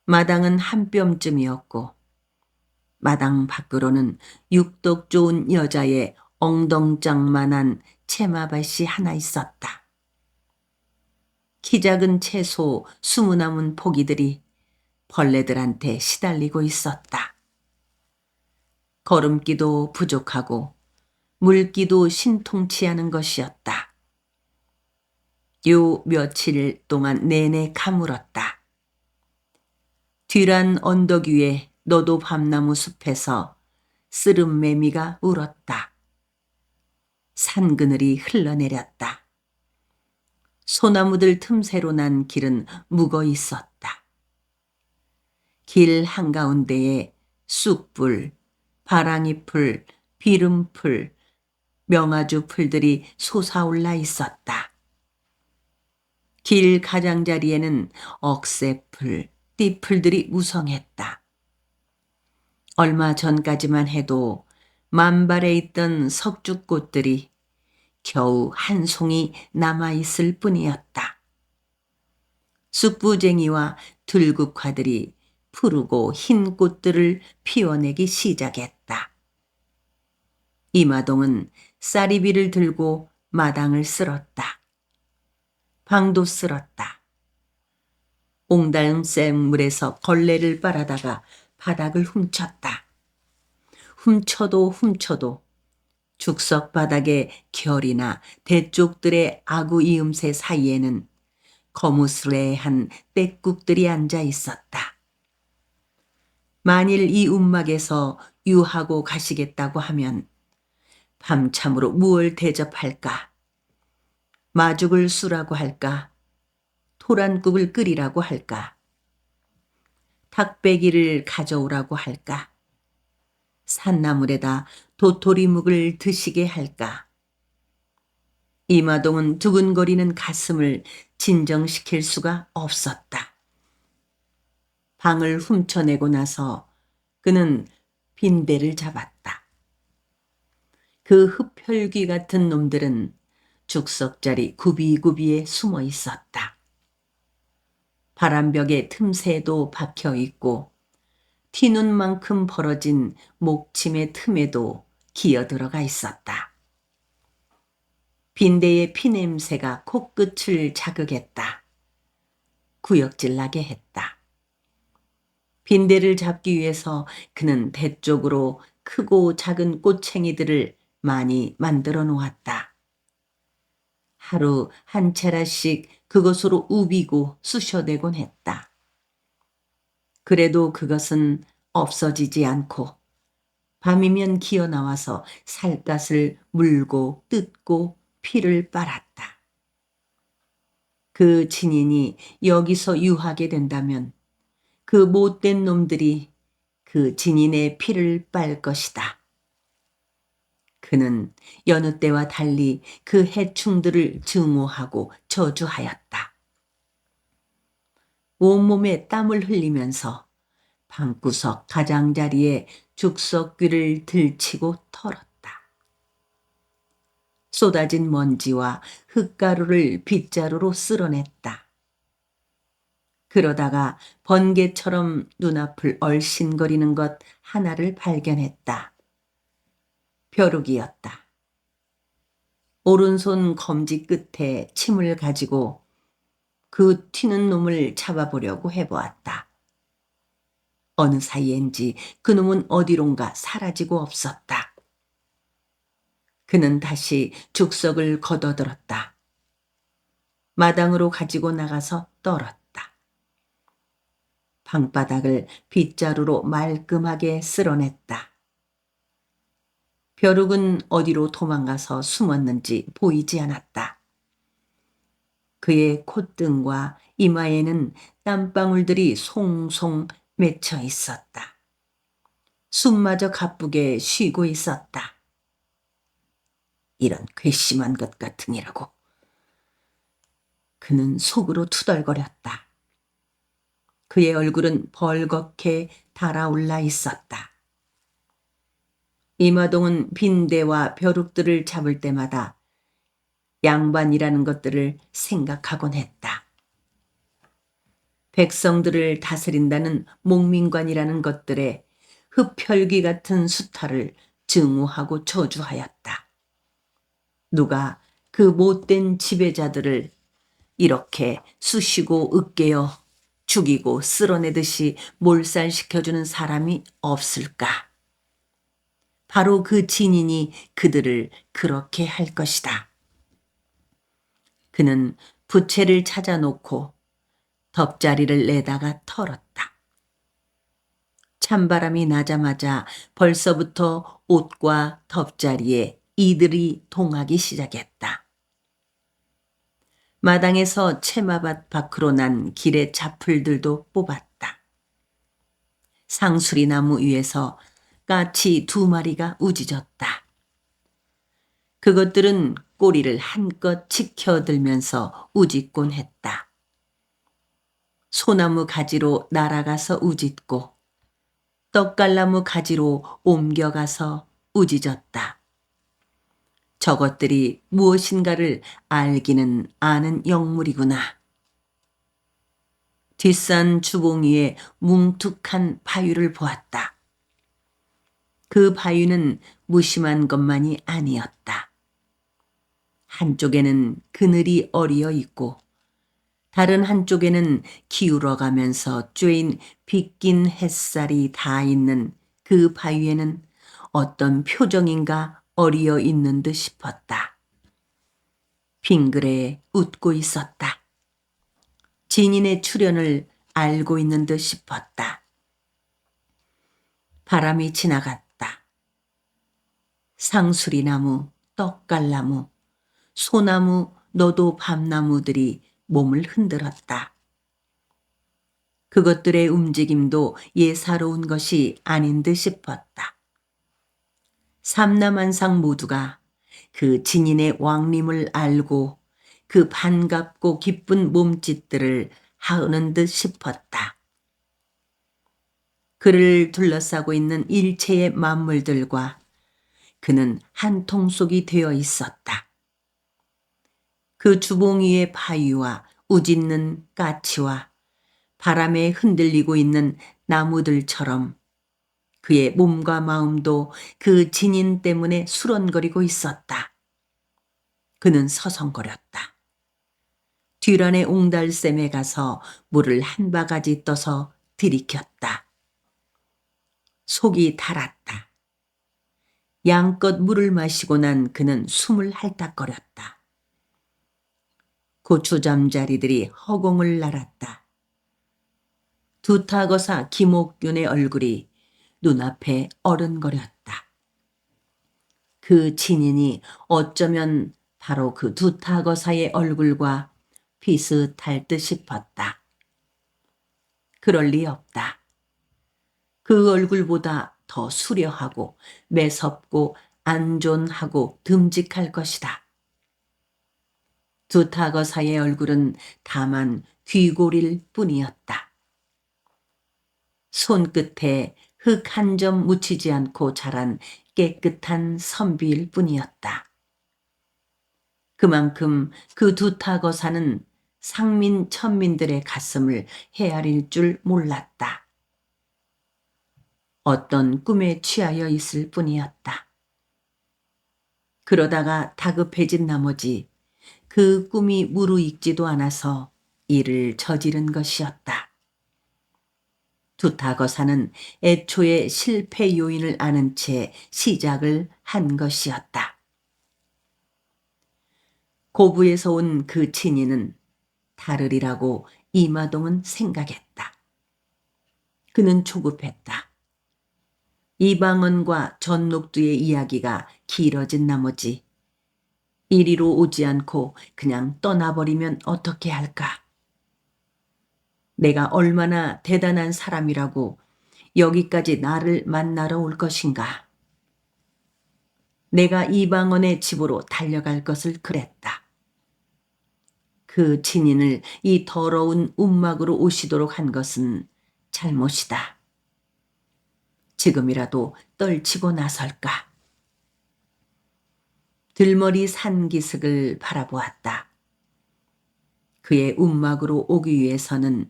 마당은 한 뼘쯤이었고 마당 밖으로는 육덕 좋은 여자의 엉덩장만한 채마밭이 하나 있었다. 키 작은 채소 20남은 포기들이 벌레들한테 시달리고 있었다. 걸음기도 부족하고 물기도 신통치 않은 것이었다. 요 며칠 동안 내내 가물었다. 뒤란 언덕 위에 너도 밤나무 숲에서 쓰름매미가 울었다. 산그늘이 흘러내렸다. 소나무들 틈새로 난 길은 묵어 있었다. 길 한가운데에 쑥불, 바랑이풀, 비름풀, 명아주 풀들이 솟아올라 있었다. 길 가장자리에는 억새풀, 띠풀들이 무성했다. 얼마 전까지만 해도 만발해 있던 석죽꽃들이 겨우 한 송이 남아있을 뿐이었다. 쑥부쟁이와 들국화들이 푸르고 흰 꽃들을 피워내기 시작했다. 이마동은 쌀이비를 들고 마당을 쓸었다. 방도 쓸었다. 옹달샘 물에서 걸레를 빨아다가 바닥을 훔쳤다. 훔쳐도 죽석 바닥에 결이나 대쪽들의 아구 이음새 사이에는 거무스레한 떼국들이 앉아 있었다. 만일 이 움막에서 유하고 가시겠다고 하면 밤참으로 무얼 대접할까? 마죽을 수라고 할까? 토란국을 끓이라고 할까? 닭배기를 가져오라고 할까? 산나물에다 도토리묵을 드시게 할까? 이마동은 두근거리는 가슴을 진정시킬 수가 없었다. 방을 훔쳐내고 나서 그는 빈대를 잡았다. 그 흡혈귀 같은 놈들은 죽석자리 구비구비에 숨어 있었다. 바람벽의 틈새도 박혀 있고 튀눈만큼 벌어진 목침의 틈에도 기어 들어가 있었다. 빈대의 피냄새가 코끝을 자극했다. 구역질 나게 했다. 빈대를 잡기 위해서 그는 대 쪽으로 크고 작은 꼬챙이들을 많이 만들어 놓았다. 하루 한 채라씩 그것으로 우비고 쑤셔대곤 했다. 그래도 그것은 없어지지 않고 밤이면 기어 나와서 살갗을 물고 뜯고 피를 빨았다. 그 진인이 여기서 유하게 된다면 그 못된 놈들이 그 진인의 피를 빨 것이다. 그는 여느 때와 달리 그 해충들을 증오하고 저주하였다. 온몸에 땀을 흘리면서 방구석 가장자리에 죽석귀를 들치고 털었다. 쏟아진 먼지와 흙가루를 빗자루로 쓸어냈다. 그러다가 번개처럼 눈앞을 얼씬거리는 것 하나를 발견했다. 벼룩이었다. 오른손 검지 끝에 침을 가지고 그 튀는 놈을 잡아보려고 해보았다. 어느 사이엔지 그 놈은 어디론가 사라지고 없었다. 그는 다시 죽석을 걷어들었다. 마당으로 가지고 나가서 떨었다. 방바닥을 빗자루로 말끔하게 쓸어냈다. 벼룩은 어디로 도망가서 숨었는지 보이지 않았다. 그의 콧등과 이마에는 땀방울들이 송송 맺혀 있었다. 숨마저 가쁘게 쉬고 있었다. 이런 괘씸한 것 같으니라고. 그는 속으로 투덜거렸다. 그의 얼굴은 벌겋게 달아올라 있었다. 이마동은 빈대와 벼룩들을 잡을 때마다 양반이라는 것들을 생각하곤 했다. 백성들을 다스린다는 목민관이라는 것들의 흡혈귀 같은 수탈을 증오하고 저주하였다. 누가 그 못된 지배자들을 이렇게 쑤시고 으깨어 죽이고 쓸어내듯이 몰살시켜주는 사람이 없을까? 바로 그 진인이 그들을 그렇게 할 것이다. 그는 부채를 찾아놓고 덮자리를 내다가 털었다. 찬바람이 나자마자 벌써부터 옷과 덮자리에 이들이 동하기 시작했다. 마당에서 채마밭 밖으로 난 길의 자풀들도 뽑았다. 상수리나무 위에서 까치 2마리가 우짖었다. 그것들은 꼬리를 한껏 치켜들면서 우짖곤 했다. 소나무 가지로 날아가서 우짖고 떡갈나무 가지로 옮겨가서 우짖었다. 저것들이 무엇인가를 알기는 아는 영물이구나. 뒷산 주봉 위에 뭉툭한 바위를 보았다. 그 바위는 무심한 것만이 아니었다. 한쪽에는 그늘이 어리어 있고 다른 한쪽에는 기울어가면서 쬐인 빗긴 햇살이 다 있는 그 바위에는 어떤 표정인가 어리어 있는 듯 싶었다. 빙그레 웃고 있었다. 진인의 출현을 알고 있는 듯 싶었다. 바람이 지나갔다. 상수리나무, 떡갈나무, 소나무, 너도 밤나무들이 몸을 흔들었다. 그것들의 움직임도 예사로운 것이 아닌 듯 싶었다. 삼남한상 모두가 그 진인의 왕림을 알고 그 반갑고 기쁜 몸짓들을 하는 듯 싶었다. 그를 둘러싸고 있는 일체의 만물들과 그는 한 통속이 되어 있었다. 그 주봉 위의 바위와 우짖는 까치와 바람에 흔들리고 있는 나무들처럼 그의 몸과 마음도 그 진인 때문에 수런거리고 있었다. 그는 서성거렸다. 뒤란의 옹달샘에 가서 물을 한 바가지 떠서 들이켰다. 속이 달았다. 양껏 물을 마시고 난 그는 숨을 할딱거렸다. 고추 잠자리들이 허공을 날았다. 두타거사 김옥균의 얼굴이 눈앞에 어른거렸다. 그 진인이 어쩌면 바로 그 두타거사의 얼굴과 비슷할 듯 싶었다. 그럴 리 없다. 그 얼굴보다 더 수려하고 매섭고 안존하고 듬직할 것이다. 두타거사의 얼굴은 다만 귀골일 뿐이었다. 손끝에 흙 한 점 묻히지 않고 자란 깨끗한 선비일 뿐이었다. 그만큼 그 두타거사는 상민 천민들의 가슴을 헤아릴 줄 몰랐다. 어떤 꿈에 취하여 있을 뿐이었다. 그러다가 다급해진 나머지 그 꿈이 무르익지도 않아서 이를 저지른 것이었다. 두타거사는 애초에 실패 요인을 아는 채 시작을 한 것이었다. 고부에서 온 그 친인은 다르리라고 이마동은 생각했다. 그는 조급했다. 이방원과 전녹두의 이야기가 길어진 나머지 이리로 오지 않고 그냥 떠나버리면 어떻게 할까? 내가 얼마나 대단한 사람이라고 여기까지 나를 만나러 올 것인가? 내가 이방원의 집으로 달려갈 것을 그랬다. 그 진인을 이 더러운 움막으로 오시도록 한 것은 잘못이다. 지금이라도 떨치고 나설까? 들머리 산기슭을 바라보았다. 그의 움막으로 오기 위해서는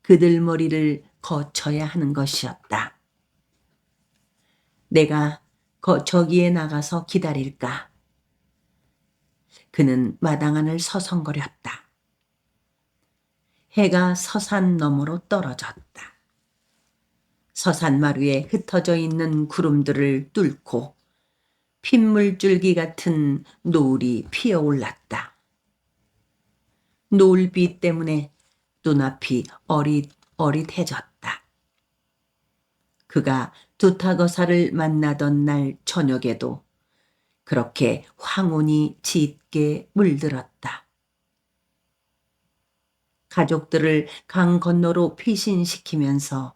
그 들머리를 거쳐야 하는 것이었다. 내가 저기에 나가서 기다릴까? 그는 마당 안을 서성거렸다. 해가 서산 너머로 떨어졌다. 서산마루에 흩어져 있는 구름들을 뚫고 핏물줄기 같은 노을이 피어올랐다. 노을빛 때문에 눈앞이 어릿어릿해졌다. 그가 두타거사를 만나던 날 저녁에도 그렇게 황혼이 짙게 물들었다. 가족들을 강 건너로 피신시키면서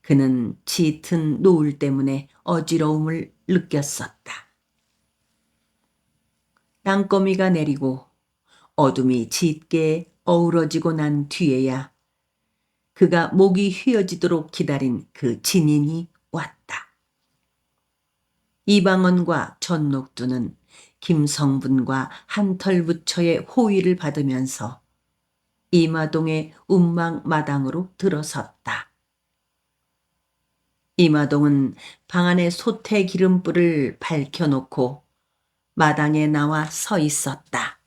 그는 짙은 노을 때문에 어지러움을 느꼈었다. 땅거미가 내리고 어둠이 짙게 어우러지고 난 뒤에야 그가 목이 휘어지도록 기다린 그 진인이 왔다. 이방원과 전녹두는 김성분과 한털부처의 호의를 받으면서 이마동의 움막 마당으로 들어섰다. 이마동은 방 안의 솥의 기름불을 밝혀놓고 마당에 나와 서 있었다.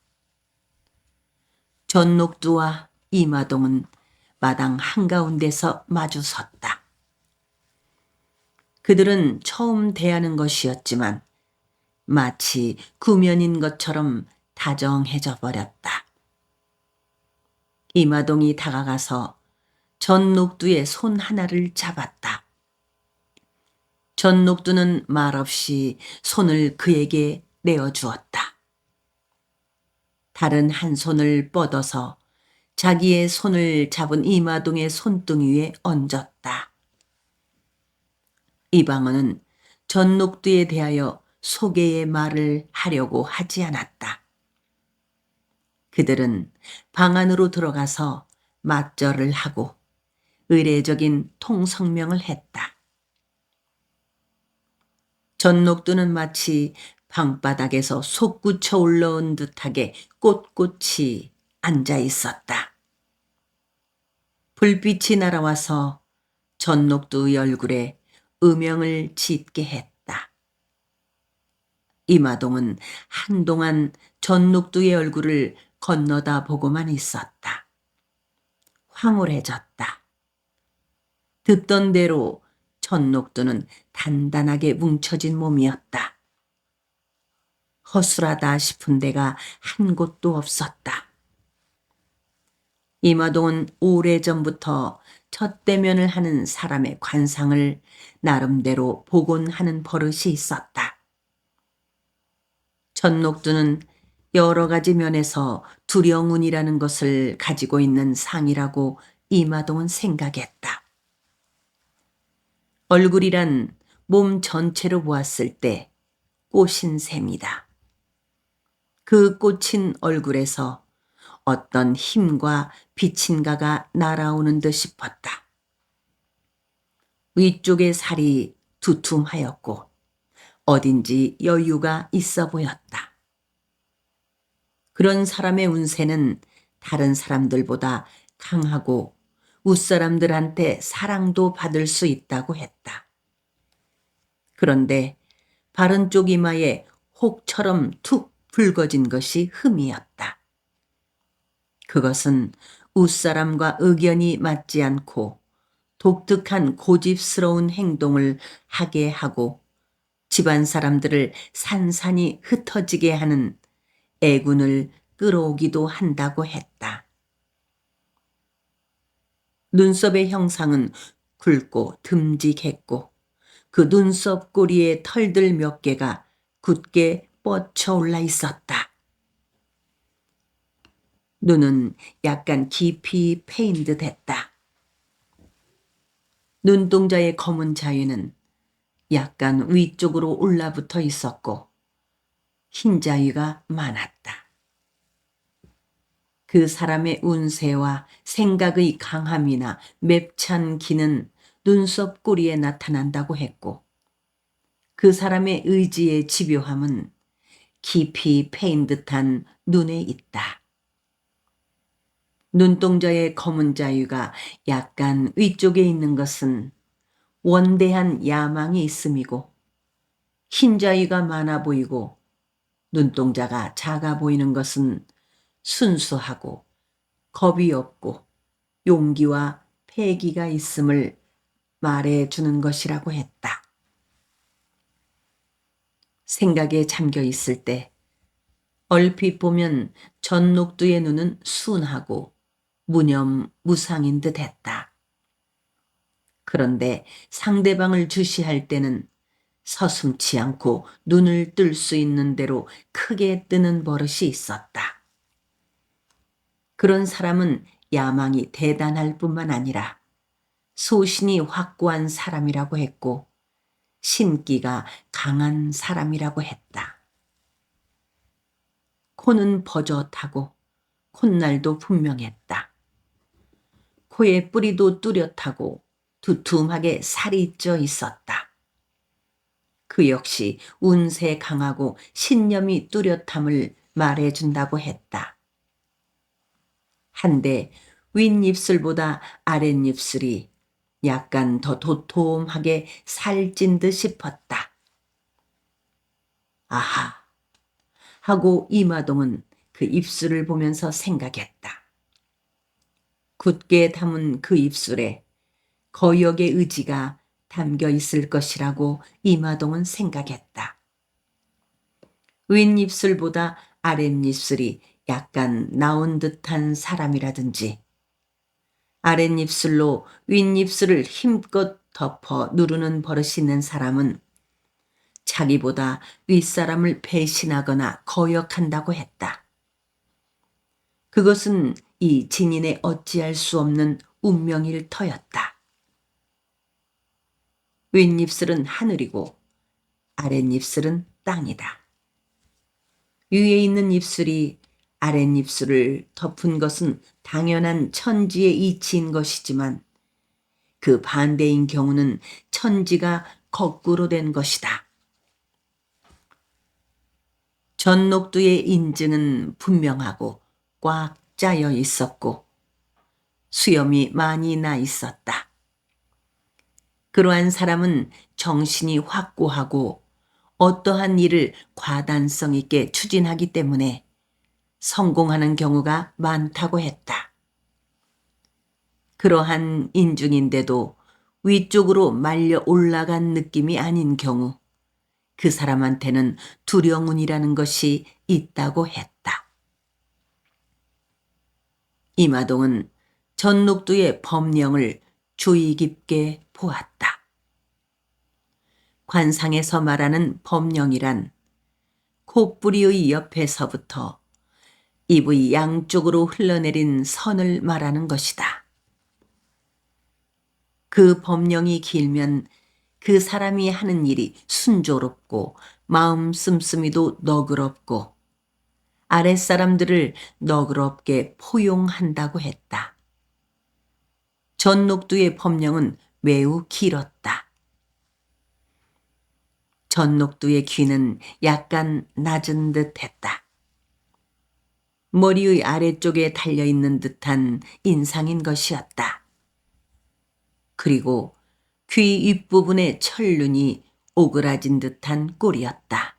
전녹두와 이마동은 마당 한가운데서 마주 섰다. 그들은 처음 대하는 것이었지만 마치 구면인 것처럼 다정해져 버렸다. 이마동이 다가가서 전녹두의 손 하나를 잡았다. 전녹두는 말없이 손을 그에게 내어주었다. 다른 한 손을 뻗어서 자기의 손을 잡은 이마동의 손등 위에 얹었다. 이방원은 전녹두에 대하여 소개의 말을 하려고 하지 않았다. 그들은 방 안으로 들어가서 맞절을 하고 의례적인 통성명을 했다. 전녹두는 마치 방바닥에서 솟구쳐 올라온 듯하게 꼿꼿이 앉아 있었다. 불빛이 날아와서 전녹두의 얼굴에 음영을 짙게 했다. 이마동은 한동안 전녹두의 얼굴을 건너다 보고만 있었다. 황홀해졌다. 듣던 대로 전녹두는 단단하게 뭉쳐진 몸이었다. 허술하다 싶은 데가 한 곳도 없었다. 이마동은 오래전부터 첫 대면을 하는 사람의 관상을 나름대로 복원하는 버릇이 있었다. 전녹두는 여러 가지 면에서 두령운이라는 것을 가지고 있는 상이라고 이마동은 생각했다. 얼굴이란 몸 전체로 보았을 때 꽃인 셈이다. 그 꽃인 얼굴에서 어떤 힘과 빛인가가 날아오는 듯 싶었다. 위쪽의 살이 두툼하였고 어딘지 여유가 있어 보였다. 그런 사람의 운세는 다른 사람들보다 강하고 웃사람들한테 사랑도 받을 수 있다고 했다. 그런데 바른 쪽 이마에 혹처럼 툭 붉어진 것이 흠이었다. 그것은 웃사람과 의견이 맞지 않고 독특한 고집스러운 행동을 하게 하고 집안 사람들을 산산이 흩어지게 하는 애군을 끌어오기도 한다고 했다. 눈썹의 형상은 굵고 듬직했고 그 눈썹 꼬리에 털들 몇 개가 굳게 뻗쳐 올라 있었다. 눈은 약간 깊이 패인 듯 했다. 눈동자의 검은 자위는 약간 위쪽으로 올라붙어 있었고 흰 자위가 많았다. 그 사람의 운세와 생각의 강함이나 맵찬 기는 눈썹 꼬리에 나타난다고 했고 그 사람의 의지의 집요함은 깊이 패인 듯한 눈에 있다. 눈동자의 검은 자위가 약간 위쪽에 있는 것은 원대한 야망이 있음이고 흰 자위가 많아 보이고 눈동자가 작아 보이는 것은 순수하고 겁이 없고 용기와 패기가 있음을 말해주는 것이라고 했다. 생각에 잠겨 있을 때 얼핏 보면 전녹두의 눈은 순하고 무념무상인 듯 했다. 그런데 상대방을 주시할 때는 서슴지 않고 눈을 뜰 수 있는 대로 크게 뜨는 버릇이 있었다. 그런 사람은 야망이 대단할 뿐만 아니라 소신이 확고한 사람이라고 했고 신기가 강한 사람이라고 했다. 코는 버젓하고 콧날도 분명했다. 코의 뿌리도 뚜렷하고 두툼하게 살이 쪄 있었다. 그 역시 운세 강하고 신념이 뚜렷함을 말해준다고 했다. 한데 윗입술보다 아랫입술이 약간 더 도톰하게 살찐 듯 싶었다. 아하 하고 이마동은 그 입술을 보면서 생각했다. 굳게 담은 그 입술에 거역의 의지가 담겨 있을 것이라고 이마동은 생각했다. 윗입술보다 아랫입술이 약간 나온 듯한 사람이라든지 아랫입술로 윗입술을 힘껏 덮어 누르는 버릇이 있는 사람은 자기보다 윗사람을 배신하거나 거역한다고 했다. 그것은 이 진인의 어찌할 수 없는 운명일 터였다. 윗입술은 하늘이고 아랫입술은 땅이다. 위에 있는 입술이 아랫입술을 덮은 것은 당연한 천지의 이치인 것이지만 그 반대인 경우는 천지가 거꾸로 된 것이다. 전녹두의 인증은 분명하고 꽉 짜여 있었고 수염이 많이 나 있었다. 그러한 사람은 정신이 확고하고 어떠한 일을 과단성 있게 추진하기 때문에 성공하는 경우가 많다고 했다. 그러한 인중인데도 위쪽으로 말려 올라간 느낌이 아닌 경우 그 사람한테는 두려운이라는 것이 있다고 했다. 이마동은 전녹두의 법령을 주의 깊게 보았다. 관상에서 말하는 법령이란 콧부리의 옆에서부터 입의 양쪽으로 흘러내린 선을 말하는 것이다. 그 법령이 길면 그 사람이 하는 일이 순조롭고 마음 씀씀이도 너그럽고 아랫사람들을 너그럽게 포용한다고 했다. 전녹두의 법령은 매우 길었다. 전녹두의 귀는 약간 낮은 듯 했다. 머리의 아래쪽에 달려있는 듯한 인상인 것이었다. 그리고 귀 윗부분의 철눈이 오그라진 듯한 꼴이었다.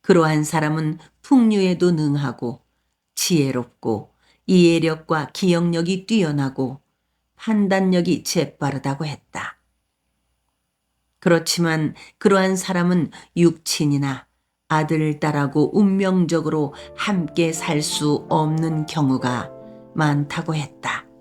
그러한 사람은 풍류에도 능하고 지혜롭고 이해력과 기억력이 뛰어나고 판단력이 재빠르다고 했다. 그렇지만 그러한 사람은 육친이나 아들, 딸하고 운명적으로 함께 살 수 없는 경우가 많다고 했다.